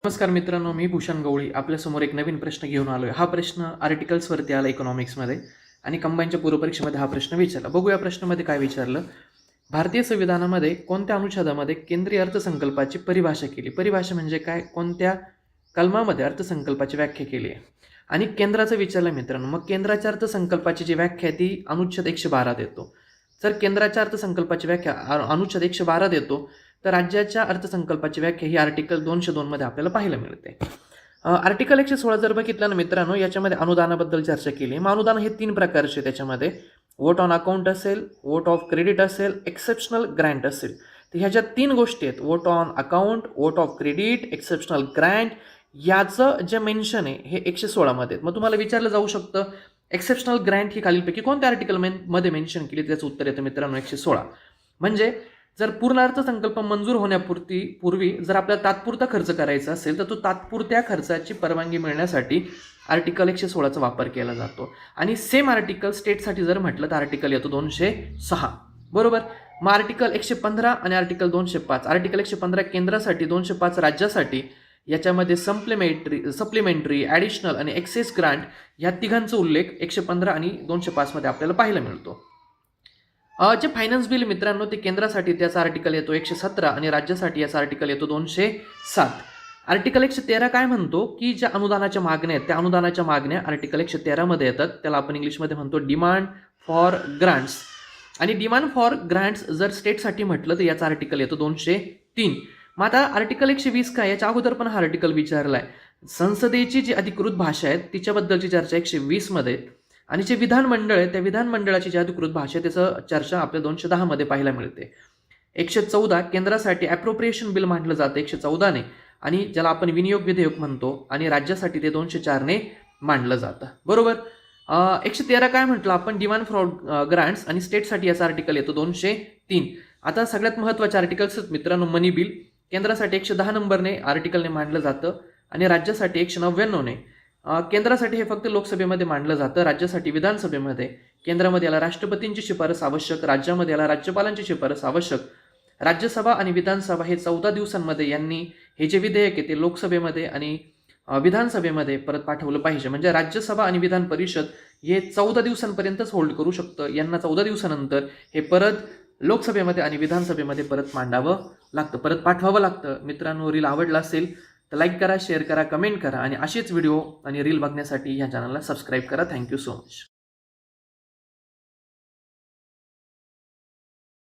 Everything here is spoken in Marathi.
नमस्कार मित्रांनो, मी भूषण गवळी आपल्यासमोर एक नवीन प्रश्न घेऊन आलोय. हा प्रश्न आर्टिकल्सवरती आला इकॉनॉमिक्समध्ये आणि कंबाईनच्या पूर्वपरीक्षेमध्ये हा प्रश्न विचारला. बघूया प्रश्नामध्ये काय विचारलं. भारतीय संविधानामध्ये कोणत्या अनुच्छेदामध्ये केंद्रीय अर्थसंकल्पाची परिभाषा केली? परिभाषा म्हणजे काय? कोणत्या कलमामध्ये अर्थसंकल्पाची व्याख्या केली आहे आणि केंद्राचं विचारलं मित्रांनो. मग केंद्राच्या अर्थसंकल्पाची जी व्याख्या आहे ती अनुच्छेद 112 देतो. जर केंद्राच्या अर्थसंकल्पाची व्याख्या अनुच्छेद 112 देतो, तर राज्याच्या अर्थसंकल्पाची व्याख्या ही आर्टिकल 202 मध्ये आपल्याला पाहायला मिळते. आर्टिकल 116 जर बघितलं ना मित्रांनो, याच्यामध्ये अनुदानाबद्दल चर्चा केली. मग अनुदान हे 3 प्रकारचे त्याच्यामध्ये वोट ऑन अकाउंट असेल, वोट ऑफ क्रेडिट असेल, एक्सेप्शनल ग्रँट असेल. तर ह्या ज्या 3 गोष्टी आहेत, vote on account, vote of credit, exceptional Grant, याचं जे मेन्शन आहे हे 116 मध्ये. मग तुम्हाला विचारलं जाऊ शकतं एक्सेप्शनल ग्रँट ही खालीलपैकी कोणत्या आर्टिकल मध्ये मेन्शन केली? त्याचं उत्तर येतं मित्रांनो 116. म्हणजे जर पूर्ण अर्थसंकल्प मंजूर होण्यापूर्वी जर आपल्याला तात्पुरता खर्च करायचा असेल, तर तो तात्पुरत्या खर्चाची परवानगी मिळण्यासाठी आर्टिकल 116चा वापर केला जातो. आणि सेम आर्टिकल स्टेटसाठी जर म्हटलं तर आर्टिकल येतो 206. बरोबर. मग आर्टिकल 115 आणि आर्टिकल 205. आर्टिकल 115 केंद्रासाठी, 205 राज्यासाठी. याच्यामध्ये सप्लिमेंटरी, ॲडिशनल आणि एक्सेस ग्रांट या तिघांचा उल्लेख 115 आणि 205 मध्ये आपल्याला पाहायला मिळतो. जे फायनान्स बिल मित्रांनो ते केंद्रासाठी त्याचा आर्टिकल येतो 117 आणि राज्यासाठी याचा आर्टिकल येतो 207. आर्टिकल 113 काय म्हणतो की ज्या अनुदानाच्या मागण्या आहेत त्या अनुदानाच्या मागण्या आर्टिकल 113 मध्ये येतात. त्याला आपण इंग्लिशमध्ये म्हणतो डिमांड फॉर ग्रांट्स. आणि डिमांड फॉर ग्रांट्स जर स्टेटसाठी म्हटलं तर याचा आर्टिकल येतो 203. मग आता आर्टिकल 120 काय? याच्या अगोदर पण हा आर्टिकल विचारलाय. संसदेची जी अधिकृत भाषा आहे तिच्याबद्दलची चर्चा 120 मध्ये आणि जे विधानमंडळ आहे त्या विधानमंडळाची जी अधिकृत भाषा आहे त्याचं चर्चा आपल्या 210 मध्ये पाहायला मिळते. 114 केंद्रासाठी ॲप्रोप्रिएशन बिल मांडलं जातं 114 ने आणि ज्याला आपण विनियोग विधेयक म्हणतो आणि राज्यासाठी ते 204 ने मांडलं जातं. बरोबर. 113 काय म्हटलं आपण? डिमांड फॉर ग्रांट्स आणि स्टेटसाठी याचा आर्टिकल येतो 203. आता सगळ्यात महत्त्वाचे आर्टिकल्स मित्रांनो मनी बिल. केंद्रासाठी 110 नंबरने आर्टिकलने मांडलं जातं आणि राज्यासाठी 199 ने. केंद्रासाठी हे फक्त लोकसभेमध्ये मांडलं जातं, राज्यासाठी विधानसभेमध्ये. केंद्रामध्ये याला राष्ट्रपतींची शिफारस आवश्यक, राज्यामध्ये याला राज्यपालांची शिफारस आवश्यक. राज्यसभा आणि विधानसभा हे 14 दिवसांमध्ये यांनी हे जे विधेयक आहे ते लोकसभेमध्ये आणि विधानसभेमध्ये परत पाठवलं पाहिजे. म्हणजे राज्यसभा आणि विधान परिषद हे 14 दिवसांपर्यंतच होल्ड करू शकतं. यांना 14 दिवसानंतर हे परत लोकसभेमध्ये आणि विधानसभेमध्ये परत मांडावं लागतं, परत पाठवावं लागतं. मित्रांनो, रील आवडला असेल तर लाईक करा, शेअर करा, कमेंट करा आणि असेच व्हिडिओ आणि रील बघण्यासाठी या चॅनलला सबस्क्राईब करा. Thank you so much.